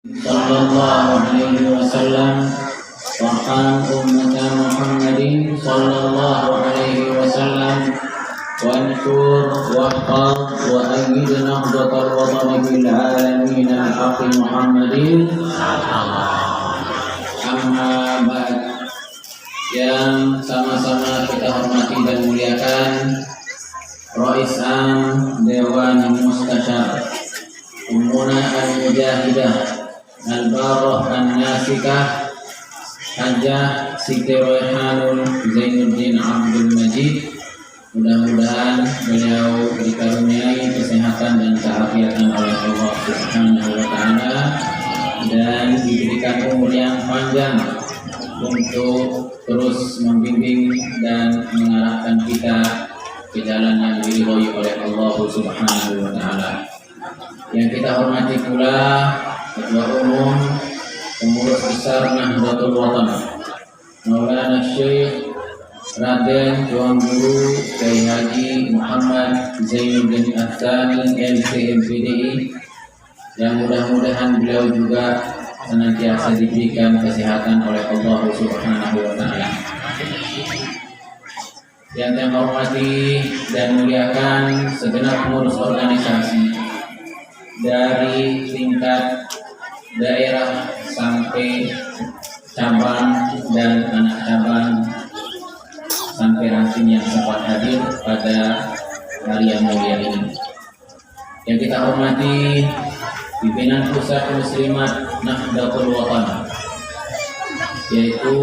sallallahu alaihi wasallam warham ummata Muhammadin sallallahu alaihi wasallam wansur wahfaz wa ayyid nahdatal watani bil alamin al-haqi Muhammadin amma ba'd. Yang sama-sama kita hormati dan muliakan Rais Am Dewan Mustasyar Ummuna Al-Mujahidah Al-Barah An-Nasikah Hajjah Siti Raihanul Zainuddin Abdul Majid. Mudah-mudahan beliau dikaruniai kesehatan dan keafiatan oleh Allah Subhanahu wa Ta'ala dan diberikan umur yang panjang untuk terus membimbing dan mengarahkan kita ke jalan yang diridhoi oleh Allah Subhanahu wa Ta'ala. Yang kita hormati pula Ketua Umum Pengurus Besar Nahdlatul Watan Maulana Syekh Raden Tuan Guru Kiai Haji Muhammad Zainuddin Ats-Tsani LCMPDI, yang mudah-mudahan beliau juga senantiasa diberikan kesehatan oleh Allah Subhanahu wa Ta'ala. Yang saya hormati dan muliakan segenap pengurus organisasi dari tingkat daerah sampai cabang dan anak cabang sampai ranting yang sempat hadir pada hari yang mulia ini. Yang kita hormati pimpinan Pusat Muslimat Nahdlatul Watan, yaitu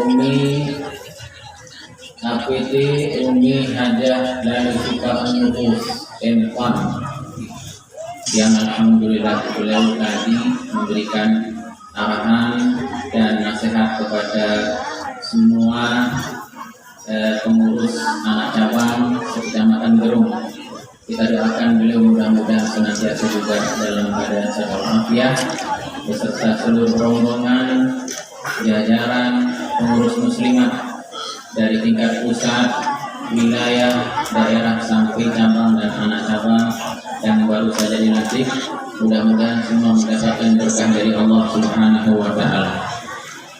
Umi APT Umi Hajah Latifah Nufus M1, yang alhamdulillah beliau tadi memberikan arahan dan nasihat kepada semua pengurus anak cabang Kecamatan Gerung. Kita doakan beliau mudah-mudahan senantiasa juga dalam keadaan sehat walafiat beserta seluruh rombongan jajaran pengurus muslimat dari tingkat pusat, wilayah, daerah sampai cabang dan anak cabang yang baru saja dilantik. Mudah-mudahan semua mendapatkan berkah dari Allah Subhanahu wa Ta'ala.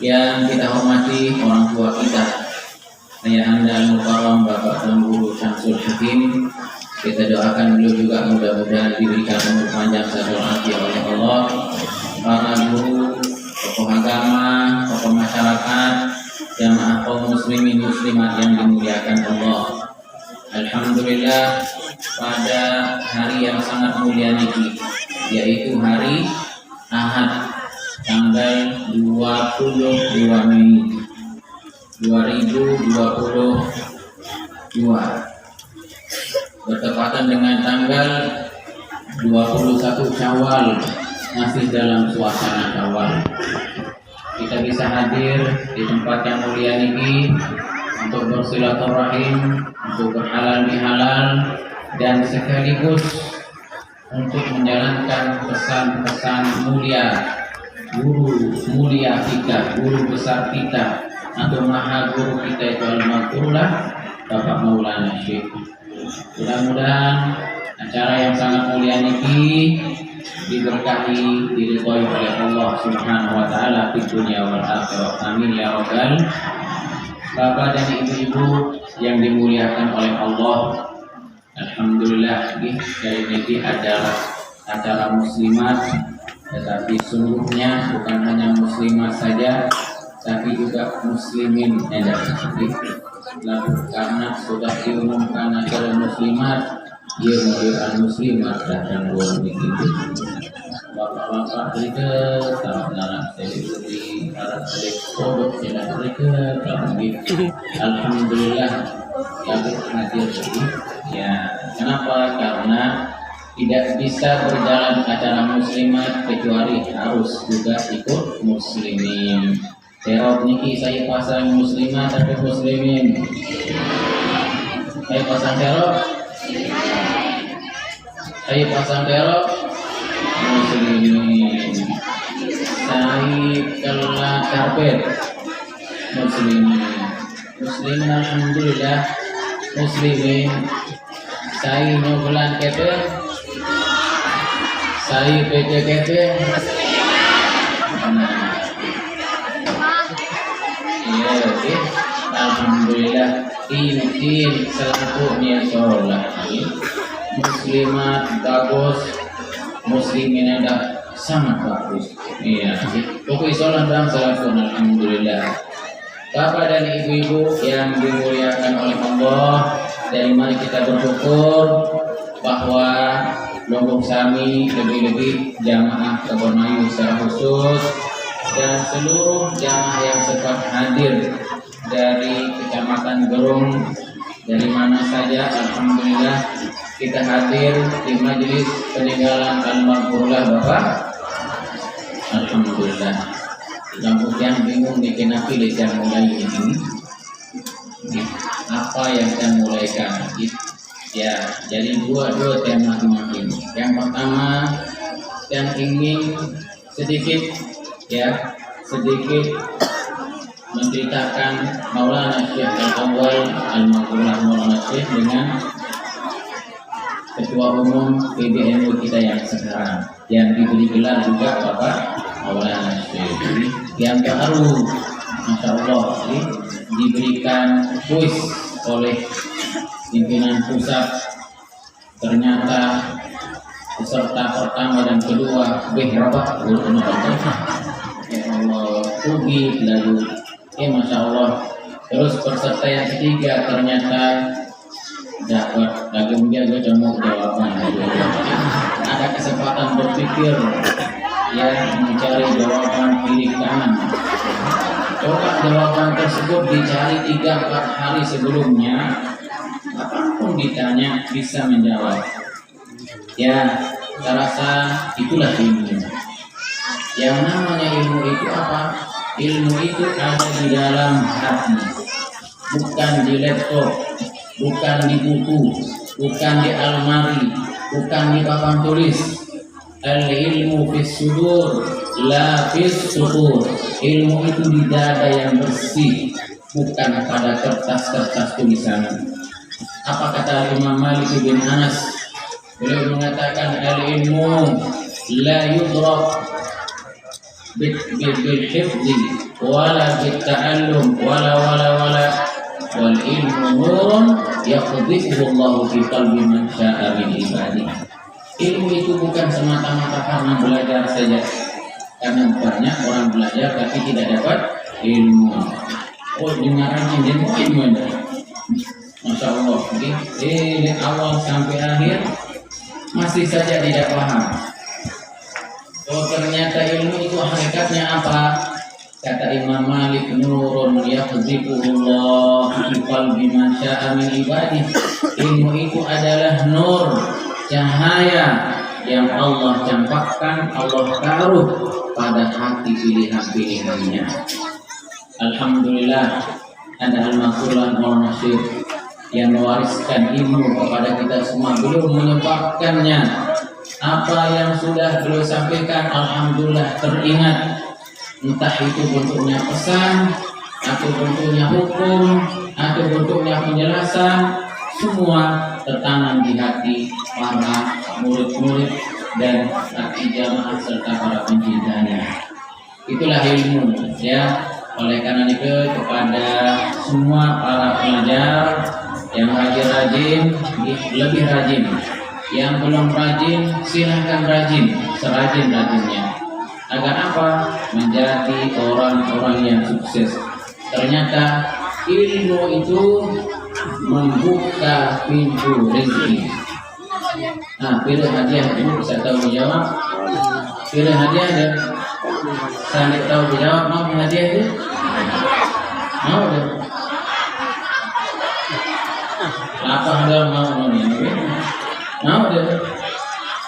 Yang kita hormati orang tua kita, Ayah Anda Al-Mukarram Bapak Tuan Guru Syamsul Hakim, kita doakan beliau juga mudah-mudahan diberikan umur panjang sehat walafiat oleh Allah. Para guru, tokoh agama, tokoh masyarakat, jamaah kaum muslimin muslimat yang dimuliakan Allah. Alhamdulillah, pada hari yang sangat mulia niki, yaitu hari Ahad, tanggal 22 Mei 2022, bertepatan dengan tanggal 21 Syawal, masih dalam suasana Syawal. Kita bisa hadir di tempat yang mulia ini untuk bersilaturahim, untuk berhalal bihalal, dan sekaligus untuk menjalankan pesan-pesan mulia guru mulia kita, guru besar kita atau maha guru kita itu al-maghfurlah Bapak Maulana Syekh. Mudah-mudahan acara yang sangat mulia ini diberkahi, diridhoi oleh Allah Subhanahu wa Ta'ala di dunia wal akhirah. Amin ya rabbal. Bapak dan ibu-ibu yang dimuliakan oleh Allah, alhamdulillah hari ini adalah acara muslimat, tetapi seluruhnya bukan hanya muslimat saja, tapi juga muslimin yang karena sudah diumumkan acara muslimat, dia menjadi muslimat dan bukan begitu. Bapak-bapak berikut, salam-salam selebriti, para selebgram tidak berikut, alhamdulillah yang hadir ini. Ya, kenapa? Karena tidak bisa berjalan acara muslimat kecuali harus juga ikut muslimin. Terop niki saya pasang muslimat atau muslimin? Saya pasang terop. Saya pasang terop muslimin. Saya kelas karpet muslimin. Muslimin alhamdulillah muslimin. Saya nyobalan kete, saya PJKT, alhamdulillah intin selaku niat sholat muslimat bagus, muslimin ada sangat bagus. Iya, pokoknya sholat dan selaku alhamdulillah. Bapak dan ibu-ibu yang dimuliakan oleh Allah, dari mari kita bersyukur bahwa Lombok Sami, lebih-lebih jamaah Kebon secara khusus dan seluruh jamaah yang sempat hadir dari Kecamatan Gerung, dari mana saja, alhamdulillah kita hadir di majelis peninggalan almarhumlah Bapak. Alhamdulillah. Lombok yang bingung bikin apa yang mulai ini, apa yang kita mulaikan? Ya, jadi dua tema makin. Yang pertama, yang ingin sedikit menceritakan Maulana Syekh Al-Awwal Al-Maghfurlah Maulana Syekh dengan Ketua Umum PBNU kita yang sekarang, yang diberi gelar juga Bapak Maulana Syekh yang baru, Masya Allah, diberikan kuis oleh pimpinan pusat. Ternyata peserta pertama dan kedua berapa? Ya Allah, puji lalu Masya Allah. Terus peserta yang ketiga ternyata dapat lagi menjaga jawaban. Ada kesempatan berpikir mencari jawaban kiri kanan. Coba jawaban tersebut dicari 3-4 hari sebelumnya, apapun ditanya bisa menjawab. Ya, saya rasa itulah ilmu. Yang namanya ilmu itu apa? Ilmu itu ada di dalam hati, bukan di laptop, bukan di buku, bukan di almari, bukan di papan tulis. Al-ilmu fis sudur, la fis sudur. Ilmu itu di dada yang bersih, bukan pada kertas-kertas tulisan. Apa kata Imam Malik bin Anas? Beliau mengatakan al-ilmu la yudrak bil-hifzi wala bil-ta'allum wala wal ilmu nurun yaqdhifuhu Allah fi qalbi man syaa min ibadihi. Ilmu itu bukan semata-mata karena belajar saja, karena banyak orang belajar tapi tidak dapat ilmu. Oh, dengaran ilmu Masya Allah, dari awal sampai akhir masih saja tidak paham. Oh, ternyata ilmu itu hakikatnya apa? Kata Imam Malik, nurun yaqdhifuhullah fi qalbi man syaa min ibadihi. Ilmu itu adalah nur, cahaya yang Allah campakkan, Allah taruh pada hati pilihan-pilihannya. Alhamdulillah, ada Al-Maghfurlah Maulana Syekh yang mewariskan ilmu kepada kita semua, belum menyebabkannya. Apa yang sudah beliau sampaikan, alhamdulillah teringat. Entah itu bentuknya pesan, atau bentuknya hukum, atau bentuknya penjelasan, semua tertanam di hati para murid-murid dan hati jamaah serta para pencintanya. Itulah ilmu, ya. Oleh karena itu kepada semua para pelajar yang rajin-rajin, lebih rajin. Yang belum rajin, silahkan rajin, serajin-rajinnya. Agar apa? Menjadi orang-orang yang sukses. Ternyata ilmu itu membuka pintu rezeki. Nah, pilih hadiah dulu, bisa tahu jawab. Pilih hadiah deh. Saya tahu jawab, mau hadiah deh? Mau deh. Apa ada mau nih? Mau deh.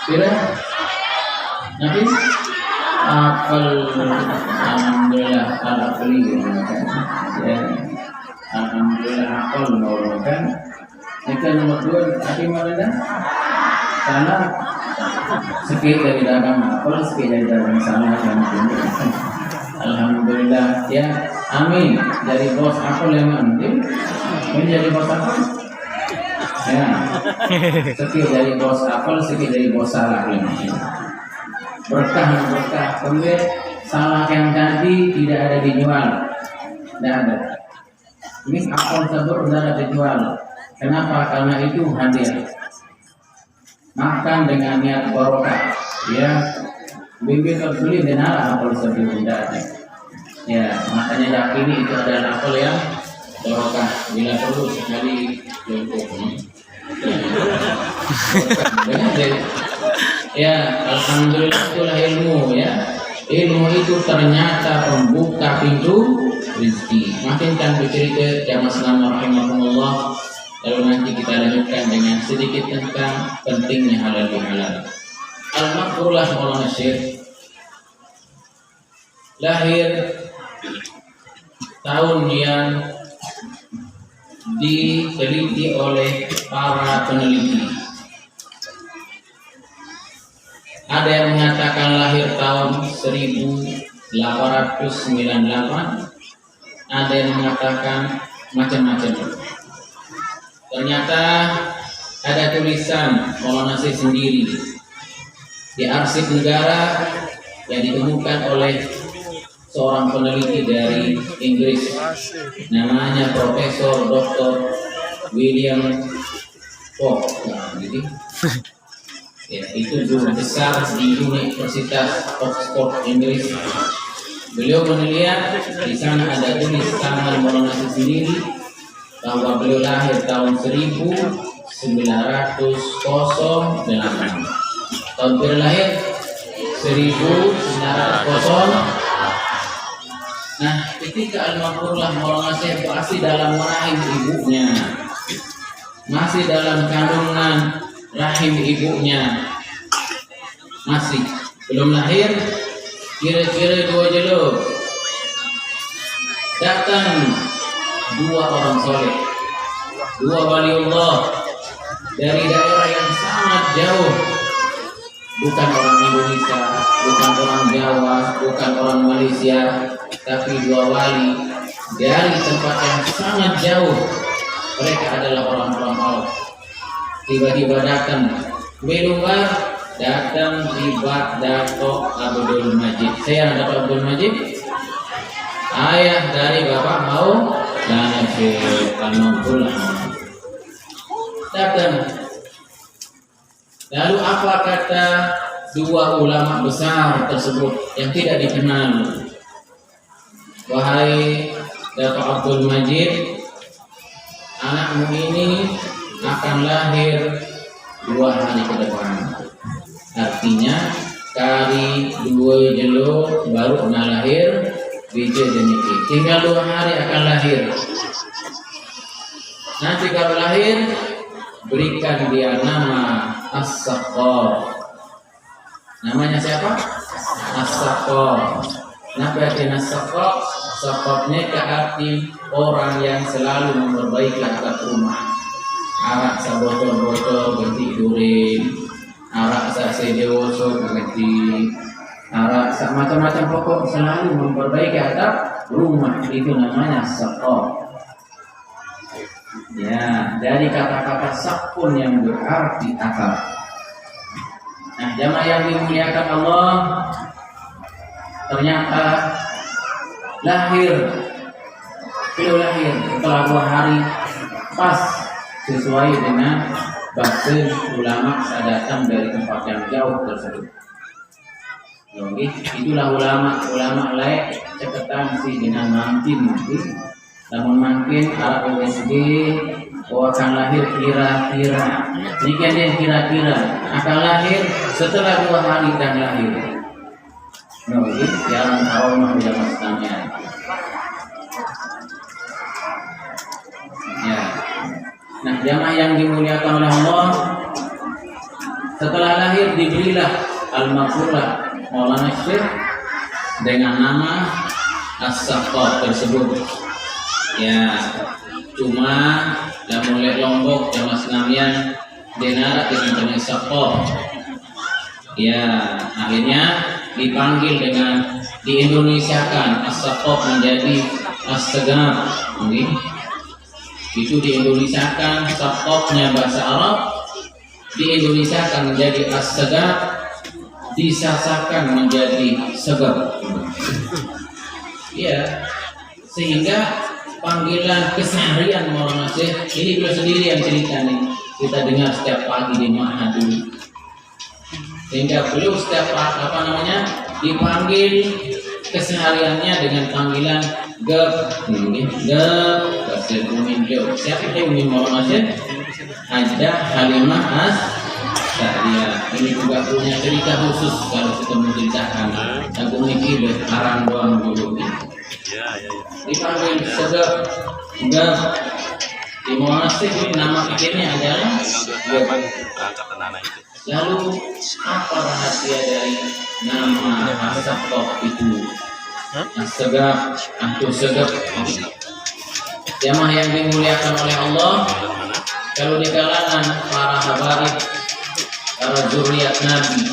Pilih. Nanti apel, alhamdulillah apel ya. Alhamdulillah apel mau kan. Itu nomor 2 tapi mana dah? Karena sedikit dari dalam apel, sedikit dari dalam sana yang alhamdulillah ya. Amin. Dari bos apel yang nanti menjadi bos apel. Ya. Sedikit dari bos apel, sedikit dari bos salak ini. Berkah. Kemudian salak yang tadi tidak ada dijual, tidak ada. Ini apel sabur tidak dijual. Kenapa? Karena itu hadiah. Makan dengan niat barokah. Ya, bibir terbeli dengar apel sabur tidak ada. Ya, makanya yakini itu adalah apel yang barokah. Bila perlu sekali jongkok. Ya, alhamdulillah itulah ilmu ya. Ilmu itu ternyata pembuka pintu rezeki. Makin kan bercerita jamaah selama rahimahumullah. Lalu nanti kita lanjutkan dengan sedikit tentang pentingnya halal bihalal. Al-Makrullah Maulana Syekh lahir tahun yang diteliti oleh para peneliti. Ada yang mengatakan lahir tahun 1898, ada yang mengatakan macam-macam. Ternyata ada tulisan Maulana Syekh sendiri di arsip negara yang ditemukan oleh seorang peneliti dari Inggris, namanya Profesor Dr. William Fogg. Gitu. Ya, itu guru besar di Universitas Oxford, Inggris. Beliau meneliti di sana ada tulis tangan Maulana Syekh sendiri bahwa beliau lahir tahun 1908. Tahun beliau lahir 1908. Nah, ketika Al-Makrullah Maulana Syekh masih dalam rahim ibunya, masih dalam kandungan rahim ibunya, masih belum lahir, kira-kira 2 jelur, datang 2 orang soleh, 2 waliullah dari daerah yang sangat jauh, bukan orang Indonesia, bukan orang Jawa, bukan orang Malaysia, tapi 2 wali dari tempat yang sangat jauh. Mereka adalah orang-orang Allah. Tiba-tiba datang Belumbar, datang tiba Dato' Abdul Majid. Saya Dato' Abdul Majid, ayah dari Bapak Maulana Syekh Al-Makrullah. Datang. Lalu apa kata 2 ulama besar tersebut yang tidak dikenal? Wahai Dato' Abdul Majid, anakmu ini akan lahir 2 hari ke depan. Artinya kali 2 jelo baru kena lahir biji jeniki. Tinggal 2 hari akan lahir. Nanti kalau lahir berikan dia nama As-Saqqar. Namanya siapa? As-Saqqar. Kenapa artinya As-Saqqar? Saqqarnya ke arti orang yang selalu memperbaiki atap rumah. Arak sa botol-botol ganti durin, arak sa sedewoso ganti, arak sa macam-macam pokok selalu memperbaiki atap rumah, itu namanya Saqqar. Ya, dari kata-kata sakun yang berarti atap. Nah, jamaah yang dimuliakan Allah, ternyata beliau lahir setelah 2 hari pas sesuai dengan bahasa ulama datang dari tempat yang jauh tersebut. Itulah ulama lain ceketan si dengan makin namun makin Arab USG akan lahir kira-kira. Jika dia kira-kira akan lahir setelah 2 hari dan lahir. Yang aroma tidak mestanya. Ya. Nah, jamaah yang dimuliakan oleh Allah, setelah lahir diberilah Al-Makrullah Maulana Syekh dengan nama As-Saqqar tersebut. Ya, cuma yang mulai Lombok jamaah senamian denara dengan nama Saqqar. Ya, akhirnya dipanggil dengan diindonesiakan As-Saqqar menjadi As-Sagar. Itu diindonesiakan Saqqarnya bahasa Arab, diindonesiakan menjadi As-Sagar, disasakan menjadi Sagar. Ya, sehingga panggilan keseharian orang Aceh. Ini beliau sendiri yang cerita nih, kita dengar setiap pagi di Mahat dulu. Sehingga beliau setiap dipanggil kesehariannya dengan panggilan gep, kasih umin beliau. Siapa yang umin orang Aceh? Ada Halimah As-Sa'diyah. Ini juga punya cerita khusus kalau kita menceritakan. Aku mikir arang doang dulu. Dipanggil segep, gep. Di Moasih ini nama pikirnya adalah gep. Lalu apa rahasia dari nama As-Saqaf itu? As-Segap atau Segep. Jamaah yang dimuliakan oleh Allah, kalau di kalangan para habaib, para zuriat Nabi,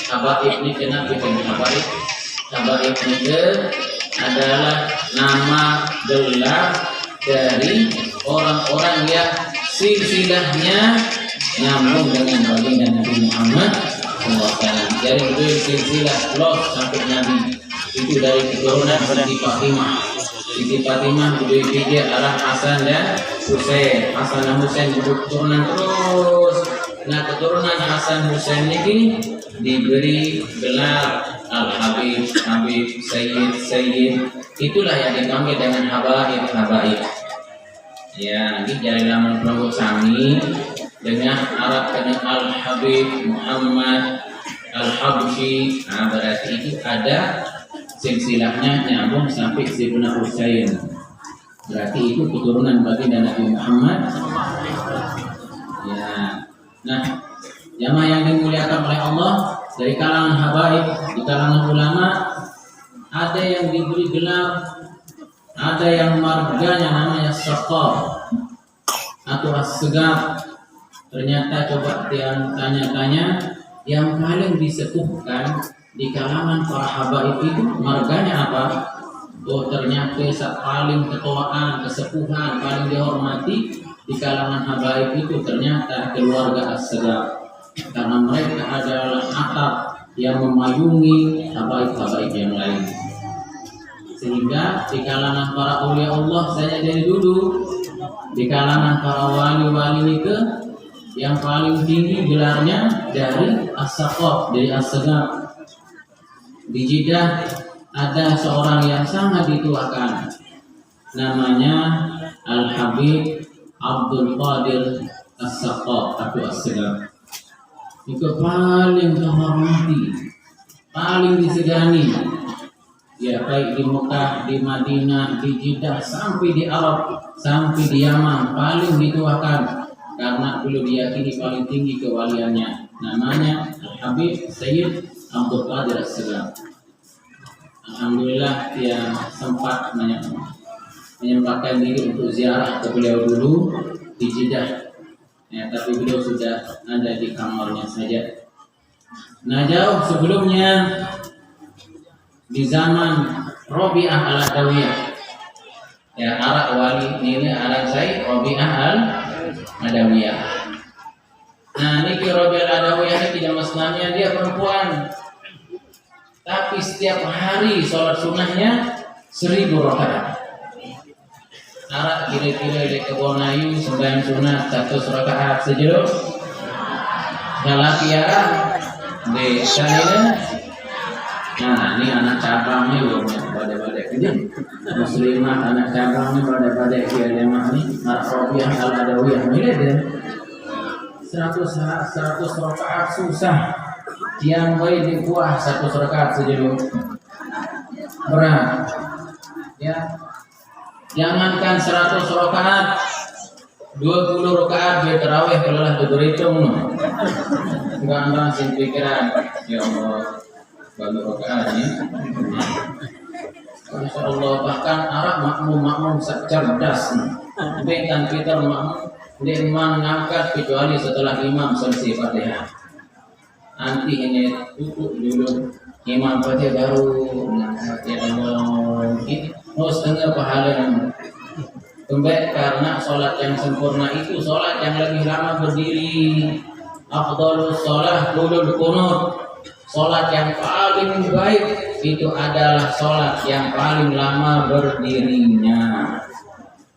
habaib ini kenapa disebut habaib? Habaib itu adalah nama gelar dari orang-orang yang silsilahnya nyambung dengan baginda Nabi Muhammad SAW. Jadi itu silsilah los sampai Nabi itu dari keturunan Siti Fatimah. Siti Fatimah beliau pikir arah Hasan dan Husain. Hasan dan Husain keturunan terus. Nah keturunan Hasan Husain ini diberi gelar Al-Habib, Habib, Sayyid, Sayyid. Itulah yang dipanggil dengan habaib, habaib. Ya, ini dari laman Prabu Sami dengan Arab dengan Al-Habib Muhammad Al-Habsyi. Nah berarti itu ada silsilahnya nyambung sampai Sayyidina Husain. Berarti itu keturunan baginda Nabi Muhammad. Ya. Nah, jamaah yang dimuliakan oleh Allah, dari kalangan habaib, di kalangan ulama, ada yang diberi gelar, ada yang marganya namanya Saqaf atau As-Segap. Ternyata coba tanya-tanya, yang paling disepuhkan di kalangan para habaib itu marganya apa? Oh ternyata paling ketuaan, kesepuhan, paling dihormati di kalangan habaib itu ternyata keluarga As-Segap. Karena mereka adalah atap yang memayungi habaib-habaib yang lain. Sehingga di kalangan para aulia Allah, saya dari dulu di kalangan para wali-wali itu yang paling tinggi gelarnya dari As-Saqaf, dari As-Segap. Di Jeddah ada seorang yang sangat dituakan, namanya Al-Habib Abdul Qadir As-Saqaf atau As-Segap. Itu paling terhormati, paling disegani. Ya baik di Mekah, di Madinah, di Jeddah, sampai di Arab, sampai di Yaman, paling dituakan karena beliau diyakini paling tinggi kewaliannya. Namanya Al-Habib Sayyid Abdul Qadir As-Segap. Alhamdulillah dia sempat menyempatkan diri untuk ziarah ke beliau dulu di Jeddah. Ya, tapi beliau sudah ada di kamarnya saja. Nah jauh sebelumnya di zaman Rabi'ah Al-Adawiyah, ya arak wali ini anak saya Rabi'ah Al-Adawiyah. Nah ini Rabi'ah Al-Adawiyah ini tidak masnanya dia perempuan, tapi setiap hari sholat sunnahnya 1000 rakaat. Arak kira-kira di kebun ayu sembahyang sunat 100 rakaat saja. Galaki arak di sana. Nah ini anak cabangnya loh, pada-pada ini muslimah anak cabangnya pada-pada dia jemaah ini Rabi'ah Al-Adawiyah ini dia 100 rakaat susah. Yang baik di kuah 100 rakaat saja loh. Berat. Ya. Jangankan 100 rakaat, 20 rakaat biar terawih kalau lah berhitung. Enggak langsung pikiran. Ya Allah, baru rakaat ini. Masya Allah, bahkan Arab makmum cerdas. Bukan kita makmum dia mengangkat kecuali setelah imam selesai Fatihah. Nanti ini duduk dulu imam Fatihah baru ya Allah. Oh setengah pahala kembali karena sholat yang sempurna itu sholat yang lebih lama berdiri. Afdhalus sholat dulul qunut. Sholat yang paling baik itu adalah sholat yang paling lama berdirinya.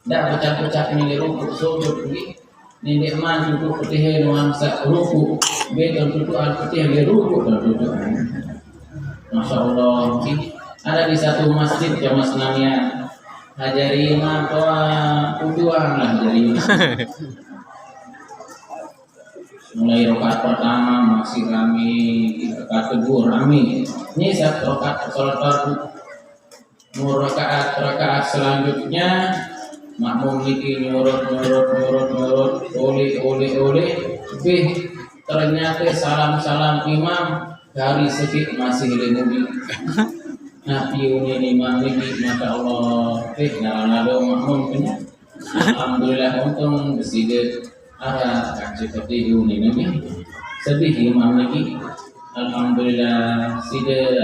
Dak pecah-pecah ni rukuk sujud ni. Ni man rukuk putih nuansa rukuk. Betul tutu al putih dia rukuk dan tutu. Masya Allah. Ada di satu masjid jamaah senamnya. Hajari imam tua tujuan lah jadi. Mulai rakaat pertama masih rame, rakaat kedua rame. Ini satu rakaat salat fardu. Mau rakaat selanjutnya makmum niki nyurut oleh ternyata salam imam dari sedikit masih lengubi. Nah piunya imam niki masya Allah nado makmum punya. Alhamdulillah untung bersidet ada seperti ini nih sedih imam niki. Alhamdulillah sidet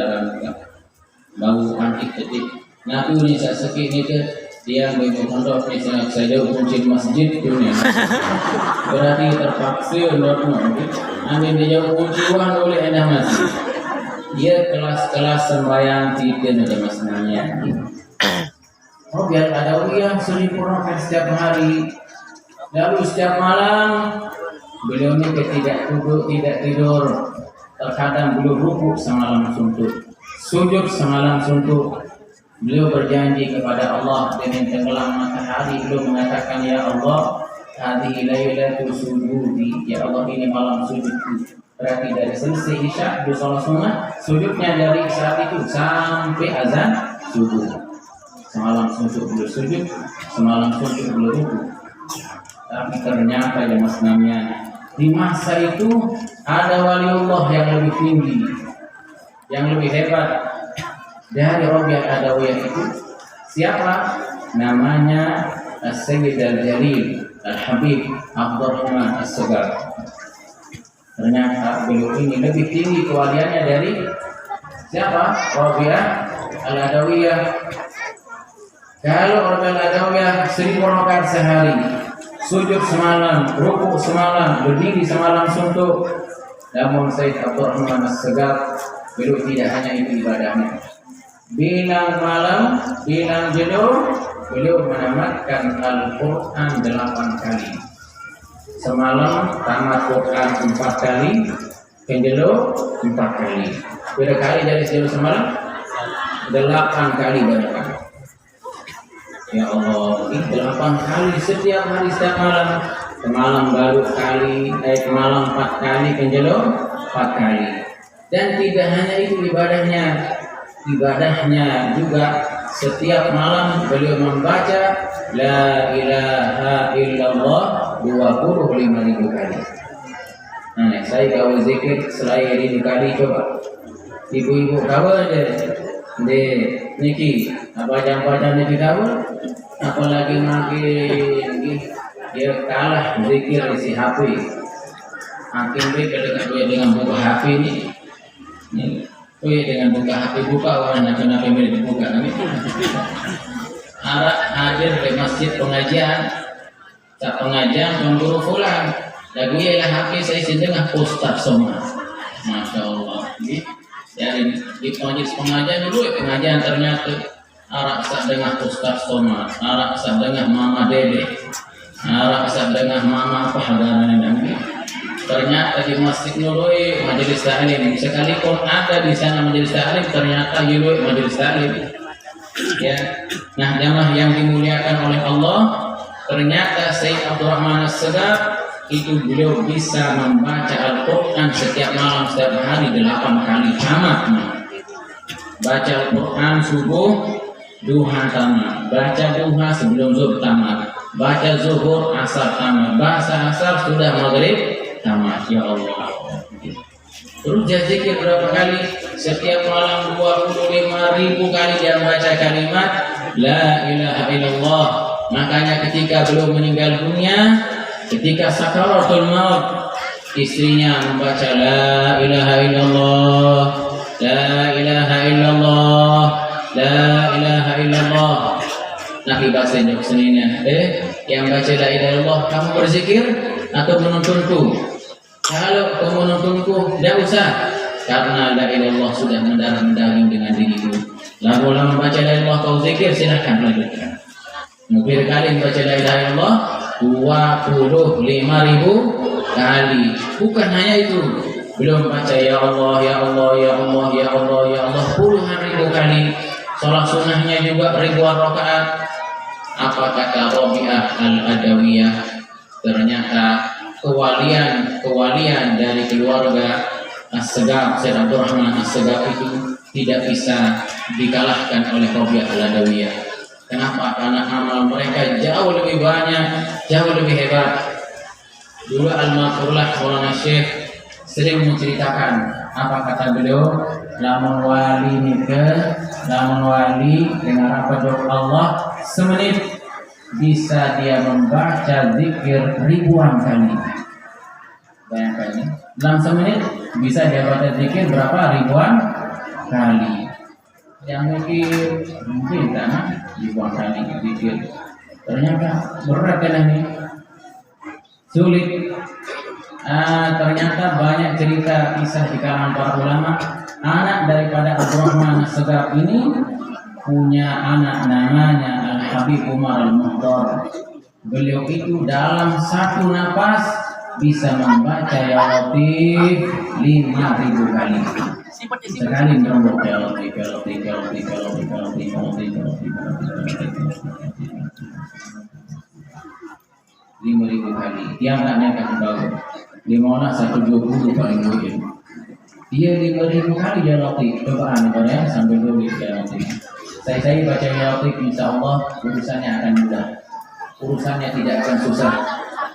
bau antik ketik. Nah piunya sakit ni ke dia pondok misalnya saya kunci masjid dunia berarti terpaksa amin dia kunci uang oleh anda masjid dia kelas-kelas sembahyang tidak ada masalahnya. Oh biar ada yang 1000 rakaat setiap hari lalu setiap malam beliau ini tidak tidur terkadang belum rukuk semalam suntuk sujud semalam suntuk. Beliau berjanji kepada Allah dengan tenggelam matahari. Beliau mengatakan, ya Allah, hadhihi lailatul sujudi. Ya Allah, ini malam sujudku. Berarti dari selesai isya, beliau sholat sunnah, sujudnya dari saat itu sampai azan subuh. Semalam sujud beliau sujud, semalam sujud beliau rukuk. Tapi ternyata ya mas namanya di masa itu ada waliullah yang lebih tinggi, yang lebih hebat dari Rabi' al-Adawiyah itu. Siapa? Namanya As-Sayyid Al-Jalil Al-Habib Abdurrahman As-Segar. Ternyata beliau ini lebih tinggi kewaliannya dari siapa? Rabi' al-Adawiyah. Kalau Rabi' al-Adawiyah 1000 rakaat sehari, sujud semalam, rukuk semalam, berdiri semalam suntuk. Namun Sayyid Abdurrahman As-Segar beliau tidak hanya itu ibadahnya. Bilang malam, bilang jenuh, beliau menamatkan Al-Quran 8 kali. Semalam tamat Quran 4 kali, kenjeluh 4 kali. Berapa kali dari jenuh semalam? 8 kali berapa? Ya Allah, ini 8 kali setiap hari setiap malam. Semalam baru kali, malam 4 kali, kenjeluh 4 kali. Dan tidak hanya itu ibadahnya juga setiap malam beliau membaca la ilaha illallah 25.000 kali. Nah, saya kau zikir selain 1000 kali coba. Ibu-ibu kawal de niki apa niki kawal apalagi makin dia kalah zikir isi HP. Makin dengan buku HP ini. Dengan buka HP warna nabi milik buka kami. Arak hadir di masjid pengajian, tak pengajian mengguru fulan. Lagu ialah HP saya sedang ustaz semua. Masya Allah. Jadi di majlis pengajian dulu pengajian ternyata arak sak dengan ustaz semua, arak sak dengan mama dede, arak sak dengan mama pahadaran dan ternyata di masjid Nuroi majelis taklim sekalipun ada di sana majelis taklim ternyata Nuroi majelis taklim ya. Nah jamaah yang dimuliakan oleh Allah, ternyata Sayyid Abdurrahman As-Segar itu beliau bisa membaca Al-Quran setiap malam setiap hari 8 kali tamat. Baca Al-Quran subuh duha tamat, baca duha sebelum zuhur tamat, baca zuhur asar tamat, baca asar sudah maghrib tamat. Ya Allah. Terus dia zikir berapa kali? Setiap malam 25.000 kali dia membaca kalimat la ilaha illallah. Makanya ketika beliau meninggal dunia, ketika sakaratul maut, istrinya membaca la ilaha illallah, la ilaha illallah, la ilaha illallah. Nabi bahasa Indonesia yang baca la ilaha illallah, kamu berzikir atau menuntunku? Kalau kamu menuntunku, tidak usah, karena la ilaha illallah sudah mendarah daging dengan diriku. Lalu membaca la ilaha illallah kau zikir, silahkan lanjutkan. Mungkin kali baca la ilaha illallah 25.000 kali. Bukan hanya itu, belum baca ya Allah ya Allah ya Allah ya Allah ya Allah puluhan ribu kali. Sholat sunnahnya juga ribuan rakaat. Apa kata Rabi'ah al-Adawiyah? Ternyata kewalian dari keluarga As-Segaf, Syekh Abdurrahman As-Segaf itu tidak bisa dikalahkan oleh Rabi'ah al-Adawiyah. Kenapa? Karena amal mereka jauh lebih banyak, jauh lebih hebat. Dulu Al-Maghfurlah Maulana Syekh sering menceritakan apa kata beliau, lamun wali dengan apa doa Allah semenit bisa dia membaca zikir ribuan kali. Bayangkan ini, dalam semenit bisa dia baca zikir berapa ribuan kali. Yang mungkin karena ribuan kali zikir. Ternyata berat kan ini, sulit. Ternyata banyak cerita kisah di kalangan para ulama. Anak daripada Abdurrahman As-Segaf ini punya anak namanya Al-Habib Umar Al-Muhtar. Beliau itu dalam satu napas bisa membaca ya Latif 5.000 kali. Sekali menyebut ya Latif, ya Latif, ya Latif, ya Latif, ya Latif, ya Latif, ya Latif, ya Latif, 5.000 kali. Dia anaknya akan tahu. Di mana 120 paling mungkin. Dia 5.000 kali ya Latif. Cobaan ya sambil dulu ya Latif. Saya baca ya Latif, insya Allah urusannya akan mudah. Urusannya tidak akan susah.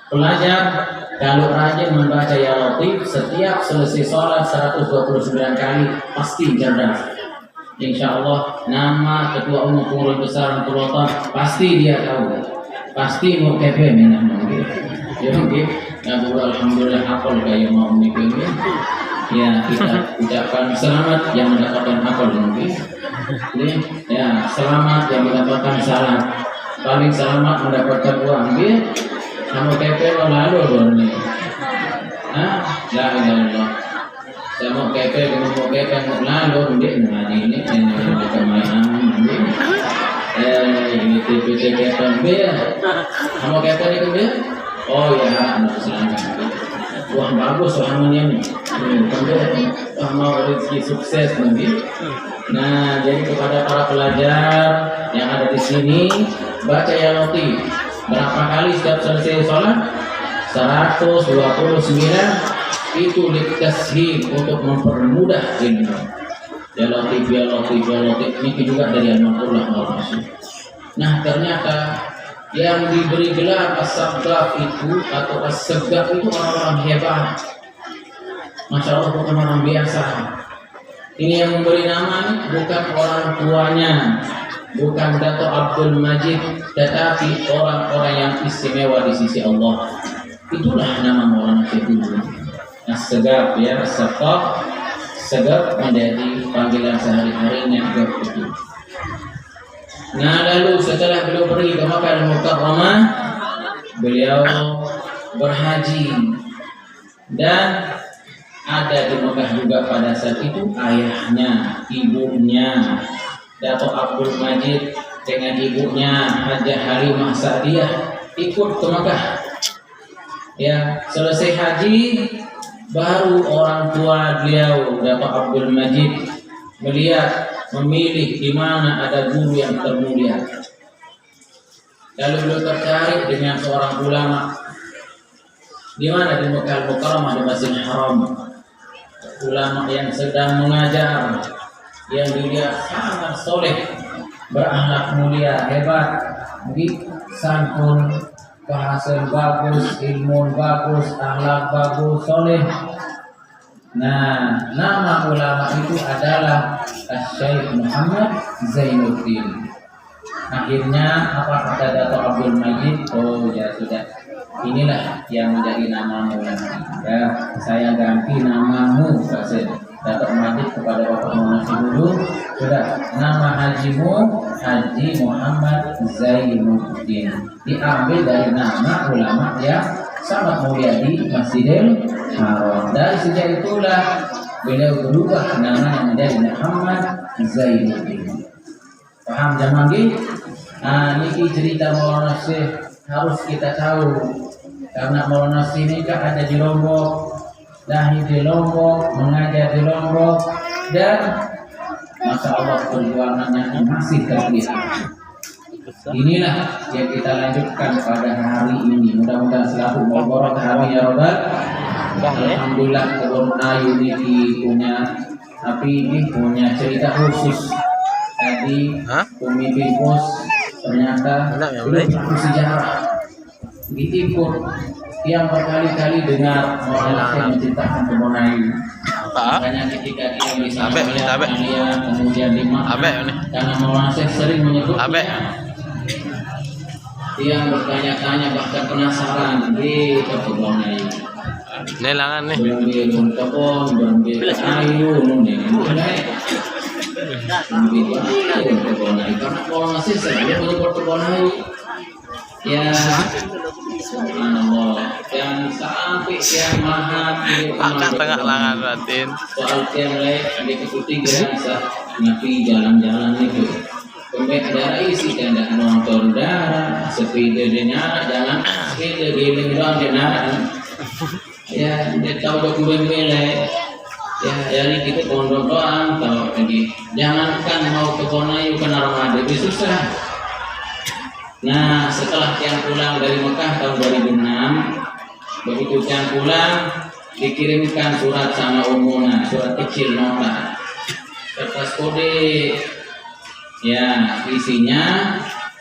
Pelajar kalau rajin membaca ya Latif setiap selesai sholat 129 kali pasti cerdas. Insya Allah nama ketua umum pengurus besar Nahdlatul Ulama pasti dia tahu. Pasti mau kepen ya mungkin. Ya mungkin. Alhamdulillah hafal kayak mau mungkin. Ya kita ucapkan selamat yang mendapatkan hafal mungkin. Ya selamat yang mendapatkan salam. Paling selamat mendapatkan uang dia. Kamu kepen lalu nih. La ilaha illallah. Saya mau kepen lalu dia ini kemana ini TPT kepen B ya. Kamu kepen itu B? Oh ya, anak silakan. Wah bagus soalnya nih. Wah mau rezeki sukses nanti. Nah jadi kepada para pelajar yang ada di sini baca ya Latif. Berapa kali setiap selesai sholat? 129 itu litashil untuk mempermudah ilmu. Ya Latif, ya Latif, ya Latif. Ini juga dari Al-Maghfurlah Maulana. Nah ternyata yang diberi gelar As-Segaf itu atau As-Segaf itu orang-orang hebat. Masya Allah bukan orang biasa. Ini yang memberi nama ini bukan orang tuanya, bukan Dato Abdul Majid, tetapi orang-orang yang istimewa di sisi Allah. Itulah nama Maulana Syekh dulu. As-Segaf ya, As-Segaf. Segaf menjadi panggilan sehari-harinya begitu. Nah lalu setelah beliau pergi ke Makkah Al-Mukarramah, beliau berhaji dan ada di Makkah juga pada saat itu ayahnya, ibunya Dato Abdul Majid dengan ibunya Hajah Halimah Sa'diyah ikut ke Makkah. Ya selesai haji baru orang tua beliau Dato Abdul Majid melihat memilih di mana ada guru yang termulia. Lalu beliau tertarik dengan seorang ulama di mana di Makkah Al-Mukarramah di Masjidil Haram. Ulama yang sedang mengajar, yang dilihat sangat soleh, berakhlak mulia, hebat, santun, bahasa bagus, ilmu bagus, akhlak bagus, soleh. Nah, nama ulama itu adalah Syekh Muhammad Zainuddin. Akhirnya apa kata Dato Abdul Majid? Oh ya sudah, inilah yang menjadi nama ulama. Ya, saya ganti namamu, Pak Dato Majid kepada Bapak Maulana dulu. Sudah, nama hajimu Haji Muhammad Zainuddin. Diambil dari nama ulama yang sangat mulia di Masjidil Haram. Dari sejak itulah beliau berubah namanya menjadi Muhammad Zainuddin. Paham zaman ini? Nah, ini cerita Maulana Syekh harus kita tahu karena Maulana Syekh ini kan ada di Lombok, lahir di Lombok, mengajar di Lombok, dan Masya Allah perjuangannya masih terlihat. Inilah yang kita lanjutkan pada hari ini. Mudah-mudahan selalu mubarak hari ya Rabbal. Alhamdulillah kebun ayu ini punya cerita khusus. Tadi pemimpin bos ternyata belum sejarah diikut yang berkali-kali dengar Maulana Syekh menciptakan kebun ayu. Makanya ketika dia bisa melihat kemudian karena Maulana Syekh sering menyebutnya, dia bertanya-tanya bahkan penasaran di kebun ayu. Nelangan nih. Belum kebun ayu nih. Kebun ayu karena Maulana Syekh sering menyebut kebun ayu. Ya, subhanallah. Dan sampai yang maha Angkat tengah langan batin. soal tiang lain ada ketiga nabi jalan-jalan itu. Pemilik darah isi dan tidak nonton darah, sepeda dia nyala jalan, sepeda giling doang dia nyala. Ya, dia tahu dokumen milik. Ya, dari kita pondok doang tahu lagi. Jangankan mau ke Bonayu ke Narmada itu susah. Nah, setelah Tiang pulang dari Mekah tahun 2006, begitu Tiang pulang, dikirimkan surat sama Umuna, surat kecil nota, kertas kode, ya isinya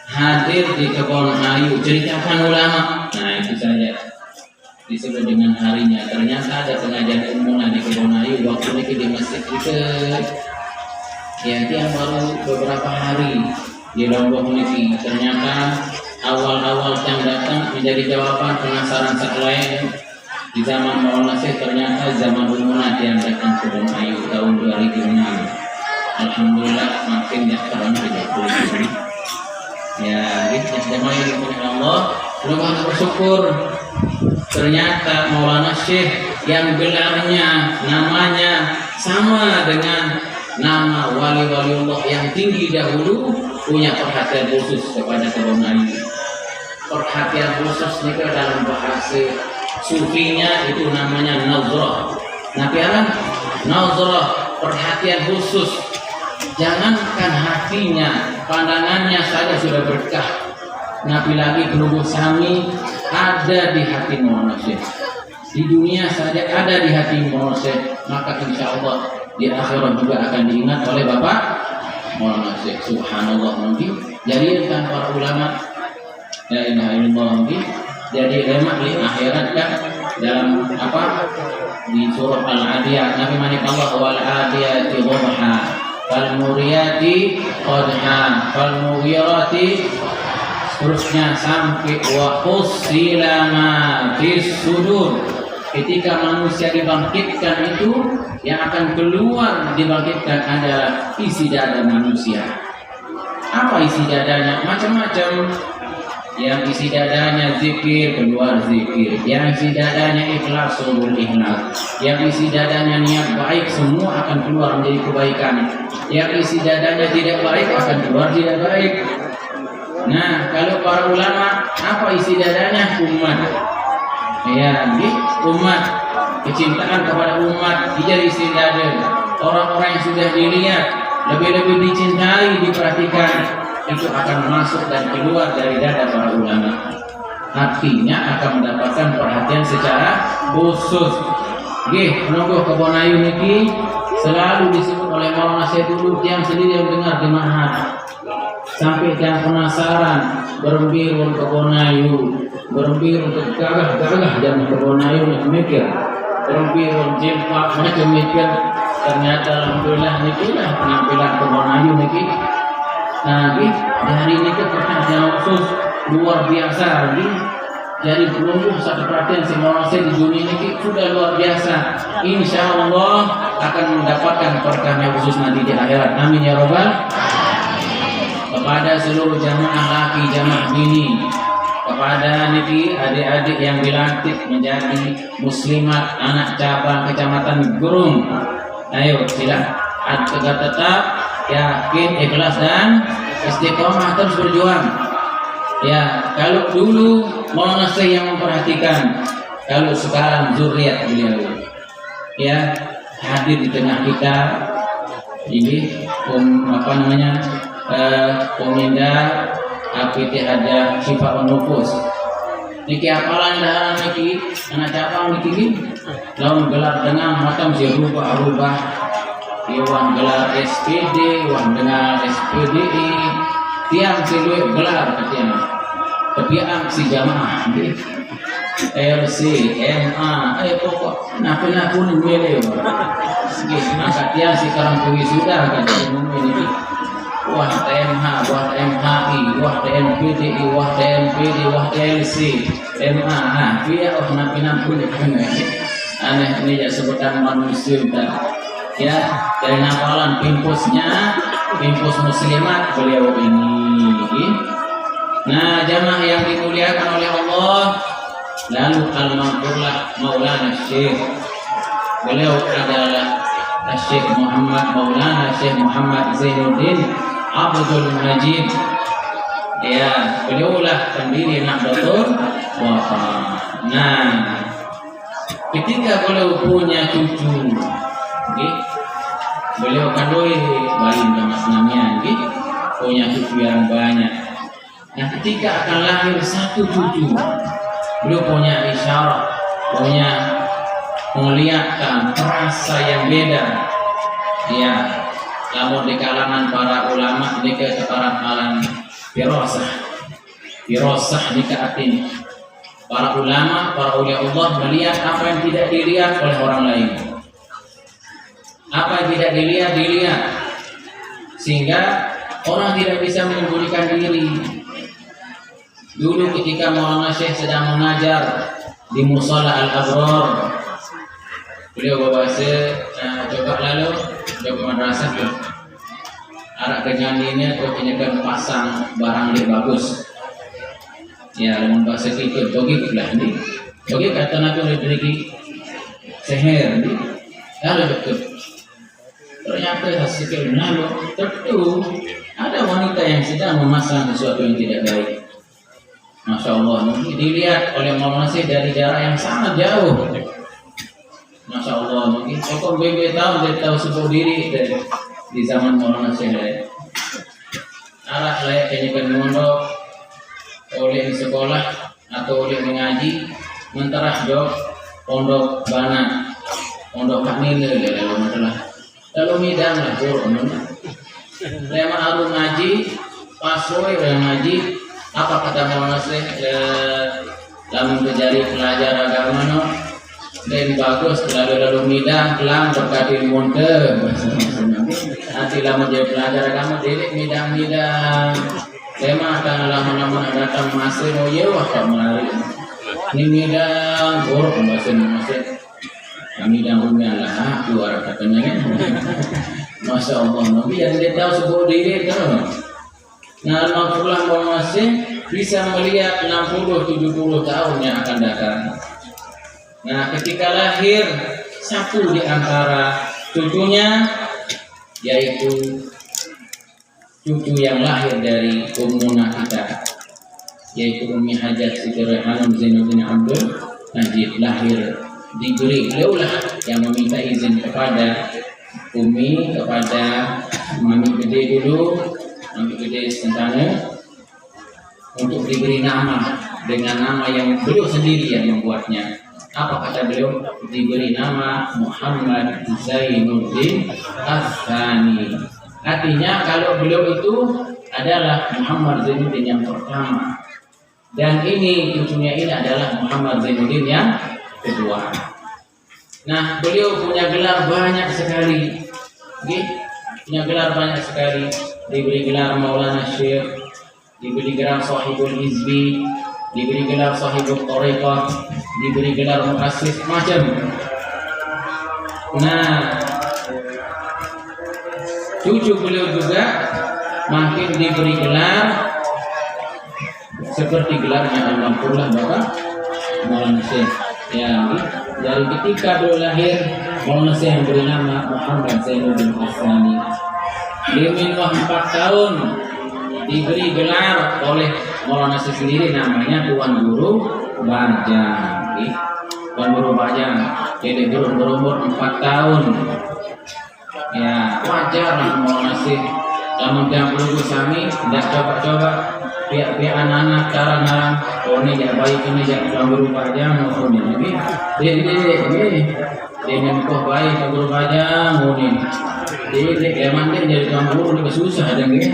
hadir di kebun ayu, ceritakan ulama. Nah itu saja disebut dengan harinya. Ternyata ada pengajian Umuna di kebun ayu waktu itu di masjid itu. Ya Tiang baru beberapa hari di Lombok ini. Ternyata awal-awal yang datang menjadi jawaban penasaran lain di zaman Maulana Syekh. Ternyata zaman Umuna yang datang ke kebun ayu tahun 2006. Alhamdulillah makin sekarang 30. Ya gitu jemaah yang dimuliakan Allah. Mudah-mudahan bersyukur. Ternyata Maulana Syekh yang gelarnya namanya sama dengan nama wali-wali Allah yang tinggi dahulu, punya perhatian khusus kepada kebun ayu. Perhatian khusus itu dalam bahasa sufinya itu namanya nazrah. Nah, piaran nazrah, perhatian khusus. Jangankan hatinya, pandangannya saja sudah berkah. Nabi lagi kelubuh sami ada di hati Maulana Syekh. Di dunia saja ada di hati Maulana Syekh, maka insya Allah di akhirat juga akan diingat oleh Bapak Maulana Syekh. Subhanallah nanti. Jadi tentang para ulama, la ilaha illallah nanti. Jadi lemak di akhirat kan dalam apa di surah Al-Adiyat Nabi Manikallah wal adiyati dhabha fal muriyati qadha fal mughirati seterusnya sampai wa usilama fis sudur. Ketika manusia dibangkitkan itu yang akan keluar dibangkitkan adalah isi dada manusia. Apa isi dadanya? Macam-macam. Yang isi dadanya zikir, keluar zikir. Yang isi dadanya ikhlas, surul ikhlas. Yang isi dadanya niat baik, semua akan keluar menjadi kebaikan. Yang isi dadanya tidak baik akan keluar tidak baik. Nah, kalau para ulama, apa isi dadanya? Umat. Ya, umat. Kecintaan kepada umat dijadi isi dada. Orang-orang yang sudah dilihat, lebih-lebih dicintai, diperhatikan, itu akan masuk dan keluar dari dada para ulama. Artinya akan mendapatkan perhatian secara khusus. Menunggu kebun ayu niki selalu disebut oleh Maulana Syekh dulu yang sendiri yang dengar di Mahat. Sampai yang penasaran berembir untuk kebun ayu, berembir untuk gagah-gagah dan kebun ayu mikir, berembir untuk jilbab macam mikir. Ternyata alhamdulillah nikilah penampilan kebun ayu niki. Nah, hari ini perhatian khusus luar biasa lagi. Jadi belum satu perhatian si Maulana Syekh di dunia ini sudah luar biasa. Insya Allah akan mendapatkan perhatian khusus nanti di akhirat. Amin ya Rabbal. Kepada seluruh jamaah laki, jamaah bini, kepada niki adik-adik yang dilantik menjadi muslimat anak cabang kecamatan Gerung. Ayo sila tegak tetap, yakin, ikhlas dan istiqomah, terus berjuang. Ya, kalau dulu Maulana Syekh yang memperhatikan, kalau sekarang zuriat beliau ya hadir di tengah kita ini pemindah APT Hajah Syifa Nufus niki apalan daharan niki anak cabang niki lawan gelar dengan macam si rubah iwan gelar SPD wan dengan SPDI tiang si gelar katanya tapi si jamaah LC, MA, pokok napi-napi ni boleh. Maka dia sekarang tulis sudah kan ini. Wah TMH, wah MHI, wah TNPDI, wah TNPD, wah TLC, MA. Nah, dia napi-napi ni aneh ini ya sebutan manusia ya dari nampalan pimpus muslimat beliau ini. Nah, jamaah yang dimuliakan oleh Allah. Lalu al-Maghfurlah Maulana Syekh, beliau adalah Syekh Maulana Syekh Muhammad Zainuddin Abdul Majid. Ya, beliaulah pendiri Nahdlatul Wafa. Nah, ketika beliau punya cucu, beliau kandoi bayi namanya, punya cucu yang banyak. Nah, ketika akan lahir satu cucu, beliau punya isyarat, punya melihatkan rasa yang beda. Ya, namun di kalangan para ulama di kalangan firasah di kaatin para ulama, para ulia Allah melihat apa yang tidak dilihat oleh orang lain. Apa yang tidak dilihat, sehingga orang tidak bisa menyembunyikan diri. Dulu ketika Maulana Syekh sedang mengajar di Musala Al-Abrar, beliau berbahasa coba lalu coba madrasah tuh arak kenyaninya atau penyekan pasang barang yang bagus ya dalam bahasa kita begitu lah ni bagi kata Nabi memiliki seher ni lalu betul ternyata hasil lalu tentu ada wanita yang sedang memasang sesuatu yang tidak baik. Masya Allah, dilihat oleh Maulana Syekh dari jarak yang sangat jauh. Masya Allah, mungkin pokok bebe tahu dia tahu sebuah diri di zaman Maulana Syekh. Arah layak penyekan mondok oleh sekolah atau oleh mengaji, menterah jok pondok bana, pondok kanil lalu masalah. Lalu midang lah burung. Lema alu ngaji, pasoi ngaji. Apa kata Maulana Syekh dalam menjadi pelajar agama no dan bagus lalu midang kelam berkati monte nanti lama jadi pelajar agama delik midang tema akan lama-lama datang masih no ye wah kemari ini midang buruk masih midang umnya lah keluar katanya Masya Allah Nabi yang dia tahu sebuah diri kan. Nah, Al-Maghfurlah Maulana Syekh bisa melihat 60-70 tahun yang akan datang. Nah, ketika lahir satu di antara cucunya yaitu cucu yang lahir dari ummuna kita yaitu Ummi Hajat Siti Raihanah Zainuddin Abdul Majid lahir diberi beliaulah yang meminta izin kepada Umi kepada Mami Gede dulu Mami Gede Sentana untuk diberi nama dengan nama yang beliau sendiri yang membuatnya. Apa kata beliau? Diberi nama Muhammad Zainuddin Ats-Tsani. Artinya kalau beliau itu adalah Muhammad Zainuddin yang pertama dan ini cucunya ini adalah Muhammad Zainuddin yang kedua. Nah, beliau punya gelar banyak sekali. Punya gelar banyak sekali. Diberi gelar Maulana Syekh, diberi gelar Sahibul Hizbi, diberi gelar Sahibul Thariqah, diberi gelar Muassis macam. Nah, cucu beliau juga makin diberi gelar seperti gelarnya Al-Maghfurlah Bapak Maulana Syekh. Ya, dari ketika beliau lahir, Maulana Syekh memberi nama Muhammad Zainuddin Ats-Tsani. Dia minwah 4 tahun diberi gelar oleh Maulana sendiri namanya Tuan Guru Bajang. Tuan Guru Bajang jadi guru berumur 4 tahun. Ya wajar lah Maulana namun yang perlu kami tidak coba-coba pihak-pihak anak-anak cara ngaram oh ini jak baik ini jak Tuan Guru Bajang oh ini dia kok baik Tuan Guru Bajang oh ini dia mandi jadi Tuan Guru ini susah ada nggih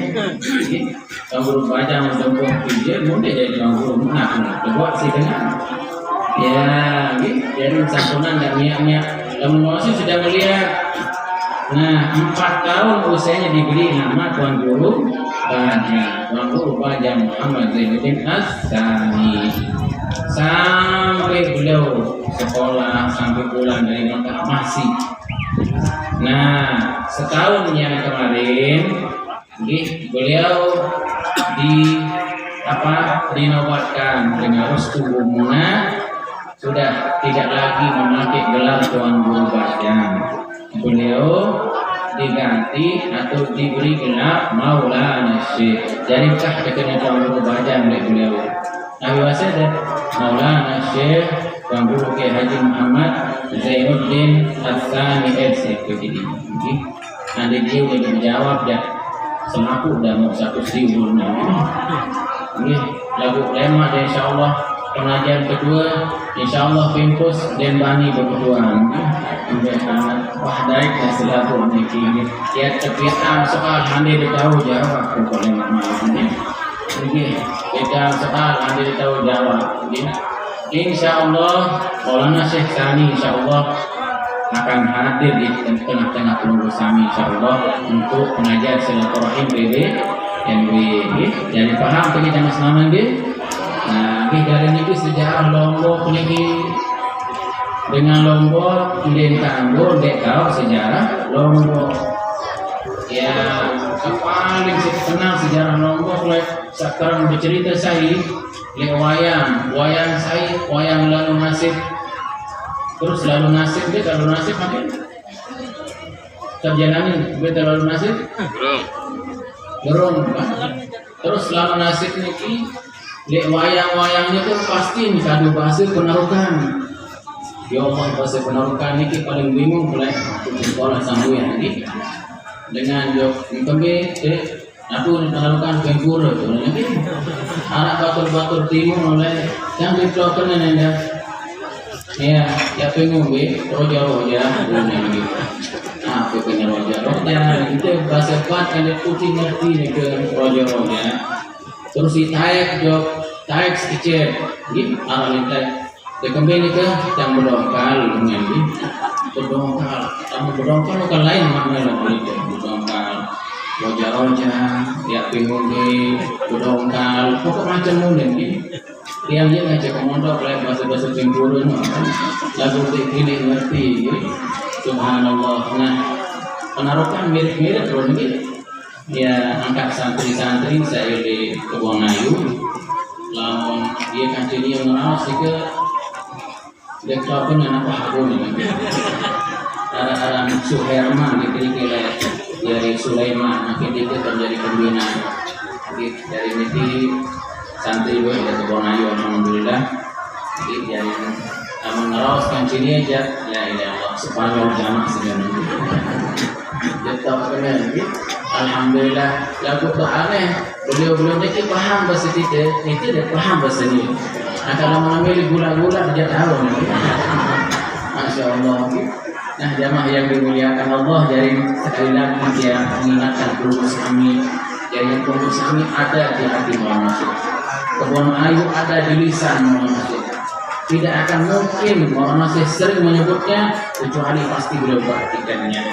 Tuan Guru Bajang untuk dia mudah jadi Tuan Guru nah buat sih dengan ya jadi santunan dan niat-niat namun masih sudah melihat. Nah, 4 tahun usianya diberi nama Tuan Guru Bajang. Tuan Guru Bajang Muhammad Zainuddin As-Sani. Sampai beliau sekolah sampai pulang dari Mekah masih. Nah, setahun yang kemarin, beliau dinobatkan dengan restu Muna sudah tidak lagi memakai gelar Tuan Guru Bajang. Beliau diganti atau diberi gelar Maulana Syekh. Jadi kah dekatnya Tuan Guru Bajang oleh beliau. Nabi Wasallam Maulana Syekh Tuan Guru Kiai Haji Muhammad Zainuddin As-Sani LC ini. Nanti dia boleh menjawab ya. Semaku dah mau 1 ribu. Ini lagu lema dan insyaallah pengajian kedua insyaallah Pimpus dan Bani berkeduaan. Wah daik dan selaku ini ya terbiasa soal anda tahu jawab boleh malam ini kita soal anda tahu jawab insyaallah Maulana Syekh Sani insyaallah akan hadir di tengah-tengah pengurus kami insyaallah untuk pengajian silaturahim BB NW jadi paham kita mas nama nah dari itu sejarah Lombok ini dengan Lombok kemudian Tambor dek tahu sejarah Lombok ya paling kenal sejarah Lombok sekarang bercerita saya wayang saya wayang lalu nasib terus lalu nasib dia lalu nasib makin terjalanin dia lalu nasib belum terus lalu nasib ini wayang-wayangnya tuh pasti misal bahasa penarukan ya Allah bahasa penarukan ini paling bingung mulai sekolah sambil yang ini dengan jok kembe aku penarukan kempur itu nanti anak batur-batur timur mulai yang diplokan nenda ya bingung roja ini apa punya roja itu bahasa kuat yang putih ngerti nih ke roja terus ditaik kecil gitu arah lintai kembali ke yang berdongkal dengan ini berdongkal bukan lain maknanya berdongkal roja ya bingung berdongkal pokok macam mungkin yang dia ngajak komando lain bahasa cemburu lagu ini ngerti subhanallah. Nah penarukan mirip-mirip loh ini ya angkat santri-santri saya di Kebon Ayu lamun dia kancing dia ngerawas ke dekapun yang apa aku nih ada Suherman dipilih dari Sulaiman akhirnya terjadi pembinaan dari ini santri gue dari Kebon Ayu alhamdulillah jadi dari ngerawas kancing dia aja ya Allah Spanyol jamak sebenarnya dekapun alhamdulillah lagu tu aneh beliau-beliau ini paham bahasa kita dia paham bahasa ini nah kalau mengambil gula-gula dia tahu Masya Allah. Nah jamaah yang dimuliakan Allah dari sekali lagi dia mengingatkan pengurus kami yang pengurus kami ada di hati Muhammad Kebon Ayu ada di lisan Muhammad tidak akan mungkin Muhammad sering menyebutnya kecuali pasti beliau perhatikannya.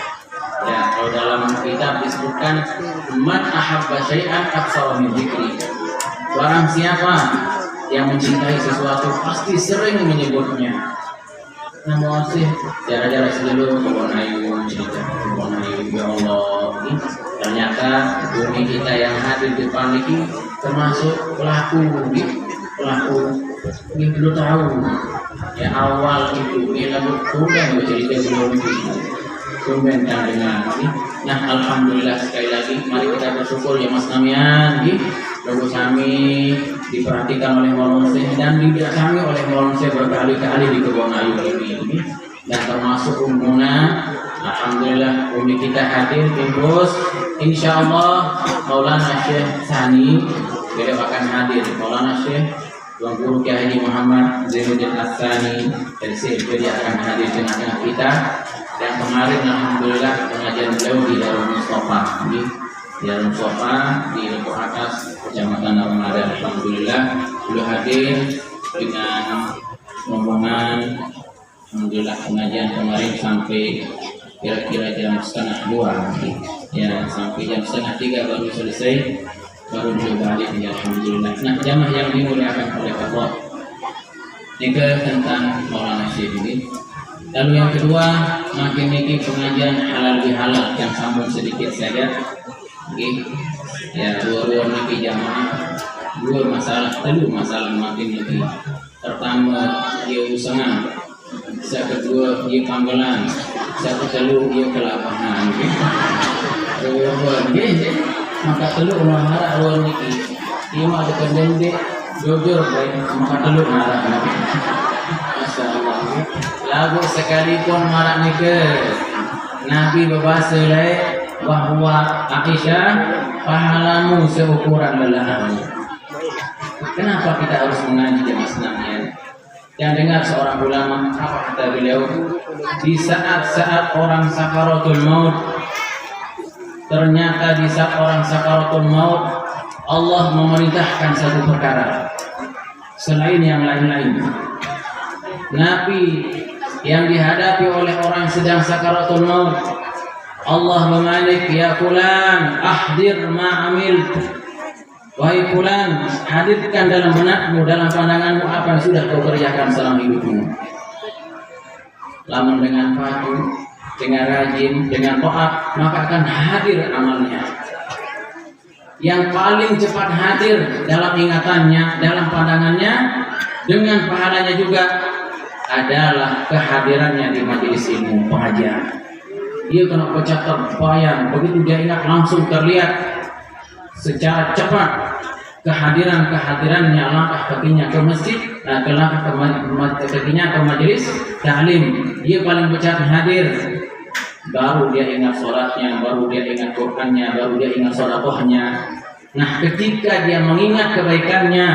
Ya, kalau dalam kitab disebutkan man ahabba syai'an aktsara min dzikri. Barang siapa yang mencintai sesuatu pasti sering menyebutnya. Nah, masih jarak-jarak sebelum Kebon Ayu cerita Kebon Ayu ya Allah. Ternyata bumi kita yang hadir di depan ini termasuk pelaku ini perlu tahu ya awal itu dia lalu kurang cerita belum itu tumben kan dengan ini. Nah, alhamdulillah sekali lagi mari kita bersyukur ya Mas Namian lagu kami diperhatikan oleh Maulana Syekh dan didatangi oleh Maulana Syekh berkali-kali di Kebon Ayu ini dan termasuk umumnya. Alhamdulillah umi kita hadir terus. Insyaallah Maulana Syekh Sani beliau akan hadir. Maulana Syekh Tuan Guru Kiai Haji Muhammad Zainuddin As-Sani dari CLP dia akan hadir di tengah-tengah kita. Dan kemarin alhamdulillah pengajian beliau di Darul Mustafa di Darul Mustafa di Leko Atas Kecamatan Ramadan. Alhamdulillah beliau hadir dengan rombongan. Alhamdulillah pengajian kemarin sampai kira-kira jam 1:30 ya, sampai jam 2:30 baru selesai, baru beliau balik ya, alhamdulillah. Nah, jamaah yang dimuliakan oleh Allah, ini tentang Maulana Syekh ini. Lalu yang kedua, makin niki pengajian halal bihalal yang sambung sedikit saja. Ya, dua niki jamaah, dua masalah, makin niki. Pertama, dia usaha. Yang kedua, dia panggilan. Yang kedua, dia kelapahan. Maka telur marah luar niki. Dia mah ada kendende, jujur baik. Maka telur marah. Masyaallah. Lagu sekalipun marah niki. Nabi berbahasa lain bahwa Aisyah pahalamu seukuran lelahmu. Kenapa kita harus mengaji jemaah Islamnya? Yang dengar seorang ulama apa kata beliau, di saat-saat orang sakaratul maut, ternyata di saat orang sakaratul maut Allah memerintahkan satu perkara selain yang lain-lain. Nabi yang dihadapi oleh orang yang sedang sakaratul maut, Allah memalik, ya fulan ahdir ma'amil, wahai fulan, hadirkan dalam benakmu, dalam pandanganmu apa yang sudah kau kerjakan selama hidupmu. Lamun dengan patuh, dengan rajin, dengan taat, maka akan hadir amalnya. Yang paling cepat hadir dalam ingatannya, dalam pandangannya, dengan pahalanya juga adalah kehadirannya di majelis ilmu pengajian. Dia kena pecah terbayang, begitu dia ingat langsung terlihat secara cepat kehadirannya, langkah kakinya ke masjid, langkah kakinya ke majelis ta'lim. Dia paling cepat hadir. Baru dia ingat sholatnya, baru dia ingat Qur'annya, baru dia ingat sedekahnya. Nah, ketika dia mengingat kebaikannya,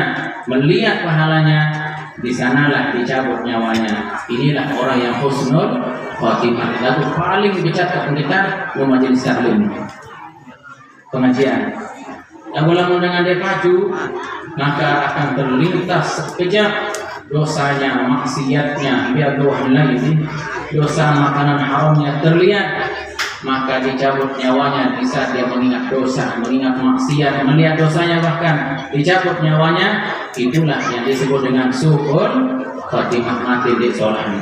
melihat pahalanya, di sanalah dicabut nyawanya. Inilah orang yang husnul khatimah. Lalu paling bicara kita ke majelis ta'lim pengajian. Lalu dengan dia pacu, maka akan terlintas sekejap dosanya, maksiatnya, biar lagi dosa makanan haramnya terlihat, maka dicabut nyawanya di saat dia mengingat dosa, mengingat maksiat, melihat dosanya bahkan dicabut nyawanya. Itulah yang disebut dengan su'ul khatimah, mati di sholat.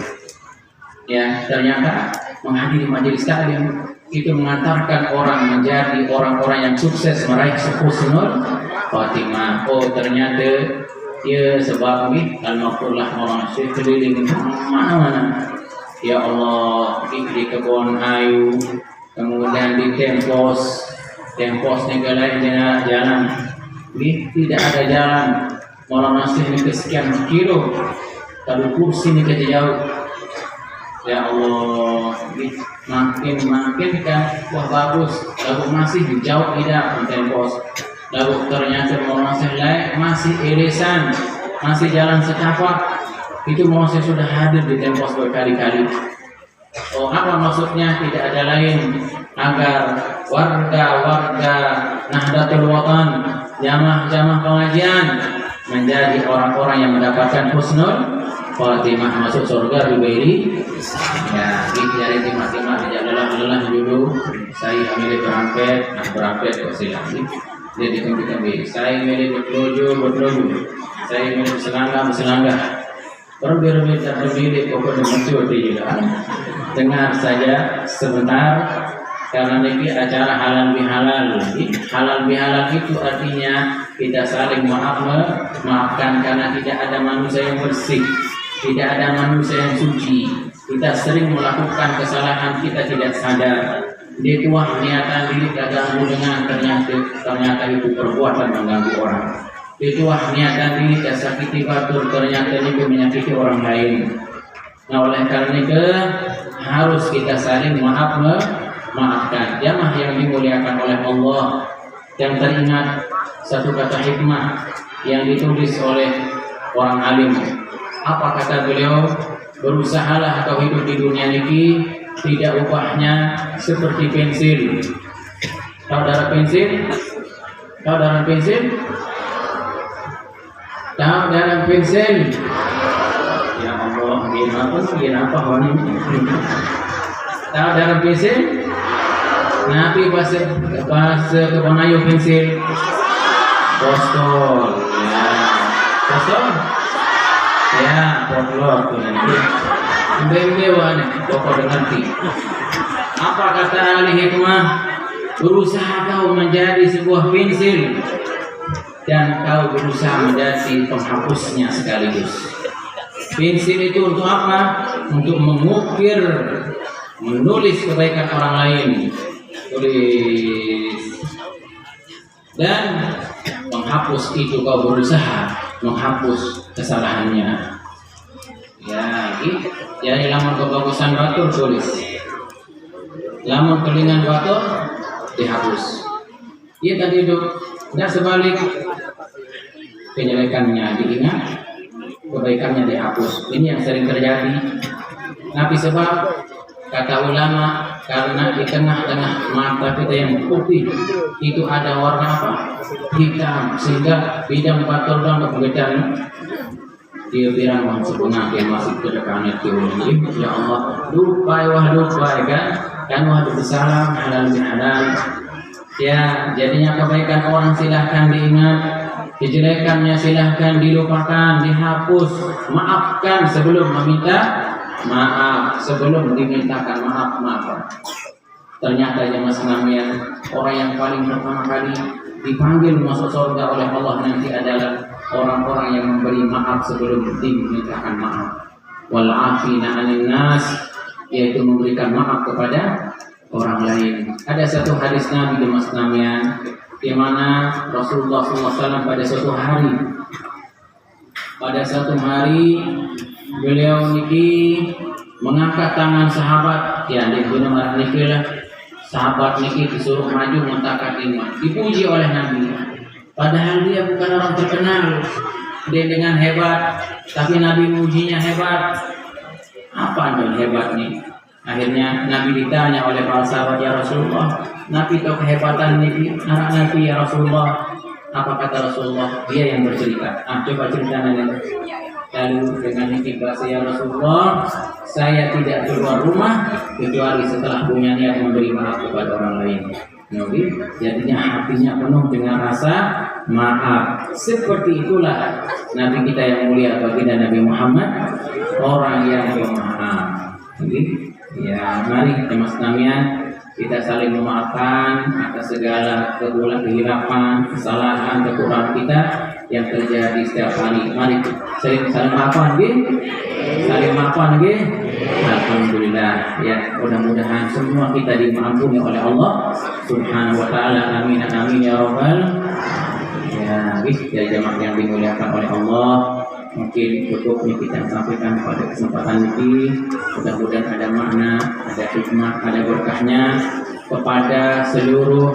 Ya, ternyata menghadiri majelis ta'lim itu mengantarkan orang menjadi orang-orang yang sukses meraih husnul khatimah. Oh, ternyata ya sebab ini al-maqullah orang Syekh keliling mana-mana. Ya Allah, di Kebon Ayu, kemudian di Tempos negara jalan, tidak ada jalan. Maulana Syekh ini kesekian kilo, tapi kursi ini jauh. Ya Allah, makin kan, wah bagus, lalu masih jauh tidak Tempos. Lalu ternyata Maulana Syekh masih irisan, masih jalan setapak. Itu Maulana Syekh sudah hadir di Tempos berkali-kali. Oh, apa maksudnya? Tidak ada lain agar warga Nahdlatul Watan, jamaah pengajian menjadi orang-orang yang mendapatkan husnul khatimah, masuk surga bibairi. Ya, dari timah-timah adalah dulu. Saya milik berampet kok silakan. Dia dikembali. Saya milik berloju. Saya milik berselangga. Berbeda-beda pokoknya muncul di jalan. Dengar saja sebentar, karena ini acara halal bihalal. Halal bihalal itu artinya kita saling maafkan karena tidak ada manusia yang bersih, tidak ada manusia yang suci, kita sering melakukan kesalahan kita tidak sadar. Di tuah niatan diri terganggu dengan ternyata itu perbuatan mengganggu orang. Di tuah niatan diri tersakiti batur ternyata itu menyakiti orang lain. Nah oleh karena itu harus kita saling maafkan. Jamaah yang dimuliakan oleh Allah, yang teringat satu kata hikmah yang ditulis oleh orang alim. Apa kata beliau? Berusahalah kau hidup di dunia ini tidak upahnya seperti pensil. Tahu darah pensil? Tahu darah pensil? Tahu darah pensil? Ya Allah, gimana wanita? Tahu darah pensil? Nabi pas keponayo pensil bostol, ya, bostol, ya, potlot tuh nanti. Bewan, pokok ngerti. Apa kata ahli hikmah? Berusaha kau menjadi sebuah pensil dan kau berusaha menjadi penghapusnya sekaligus. Pensil itu untuk apa? Untuk mengukir, menulis kebaikan orang lain. Tulis dan menghapus itu kau berusaha menghapus kesalahannya. Ya, jadi lamun kebagusan batur tulis, lamun kelingan batur dihapus. Iya tadi itu, dan sebalik kejelekannya diingat, kebaikannya dihapus. Ini yang sering terjadi. Tapi sebab kata ulama, karena di tengah-tengah mata kita yang putih itu ada warna apa? Hitam, sehingga bidang batur dan kebetulan dia bilang sebenarnya dia masih kedepannya teori. Ya Allah, lupa kan wah bersalam halal bihalal. Ya, jadinya kebaikan orang silahkan diingat, kejelekannya silahkan dilupakan, dihapus. Maafkan sebelum meminta maaf, sebelum dimintakan maaf. Ternyata jemaah sekalian, orang yang paling pertama kali dipanggil masuk surga oleh Allah nanti adalah orang-orang yang memberi maaf sebelum dimintakan maaf. Wal afina 'anil nas, yaitu memberikan maaf kepada orang lain. Ada satu hadis Nabi jemaah sekalian di mana Rasulullah SAW pada satu hari beliau niki mengangkat tangan sahabat, ya di benar niki lah sahabat niki disuruh maju mentakat iman, dipuji oleh Nabi. Padahal dia bukan orang terkenal, dia dengan hebat, tapi Nabi mujinya hebat. Apa yang hebatnya? Akhirnya Nabi ditanya oleh para sahabat, ya Rasulullah, Nabi tahu kehebatan anak Nabi ya Rasulullah. Apa kata Rasulullah? Dia yang bercerita. Coba ceritakan. Lalu dengan bahasa ya Rasulullah, saya tidak keluar rumah kecuali setelah punya niat memberi maaf kepada orang lain. Nabi jadinya hatinya penuh dengan rasa maaf. Seperti itulah Nabi kita yang mulia baginda Nabi Muhammad, orang yang pemaaf. Jadi ya mari jemaah sekalian kita saling memaafkan atas segala kehilapan, kesalahan, kekurangan kita yang terjadi setiap hari. Mari saling maafkan, saling maafkan, alhamdulillah. Ya, mudah-mudahan semua kita dimaafkan oleh Allah Subhanahu wa taala. Amin amin ya rabbal. Ya jemaah yang dimuliakan oleh Allah. Mungkin cukup ini kita sampaikan pada kesempatan ini. Mudah-mudahan ada makna, ada hikmah, ada berkahnya kepada seluruh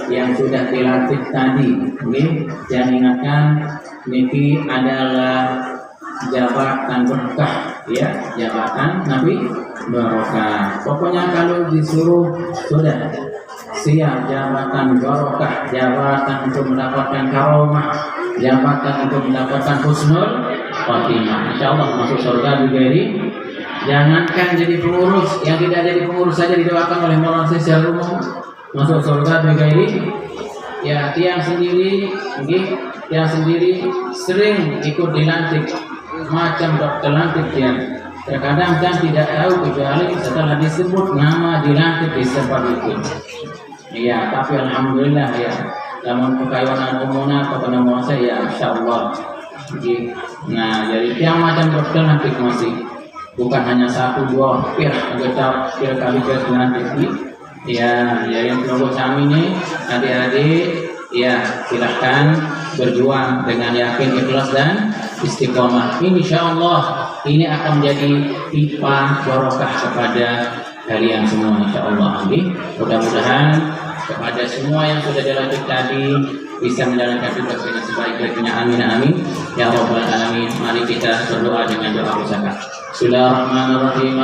yang sudah dilatih tadi. Oke, jangan ingatkan ini adalah jabatan berkah, ya, jabatan Nabi barokah. Pokoknya kalau disuruh sudah siap jabatan barokah, jabatan untuk mendapatkan karomah, jabatan untuk mendapatkan husnul khotimah. Insyaallah masuk surga juga ini. Jangankan jadi pengurus, yang tidak jadi pengurus saja didoakan oleh orang secara umum masuk surga juga ini. Ya, tiang sendiri sering ikut dilantik macam dokter lantik ya. Terkadang kan tidak tahu kecuali setelah disebut nama dilantik di tempat itu. Ya, tapi alhamdulillah ya. Namun kekayaan umumnya kepada masa ya insyaallah. Nah, jadi tiang macam dokter nanti masih bukan hanya 1, 2 anggota kali dengan TV. Ya yang kelompok kami ini adik-adik ya silahkan berjuang dengan yakin, ikhlas dan istiqomah. Insya Allah ini akan menjadi pipa barokah kepada kalian semua, insya Allah. Mudah-mudahan kepada semua yang sudah dilanjut tadi bisa menjalankan tugas ini sebaik-baiknya. Amin amin ya rabbal alamin. Mari kita berdoa dengan doa bersama. Bismillahirrahmanirrahim.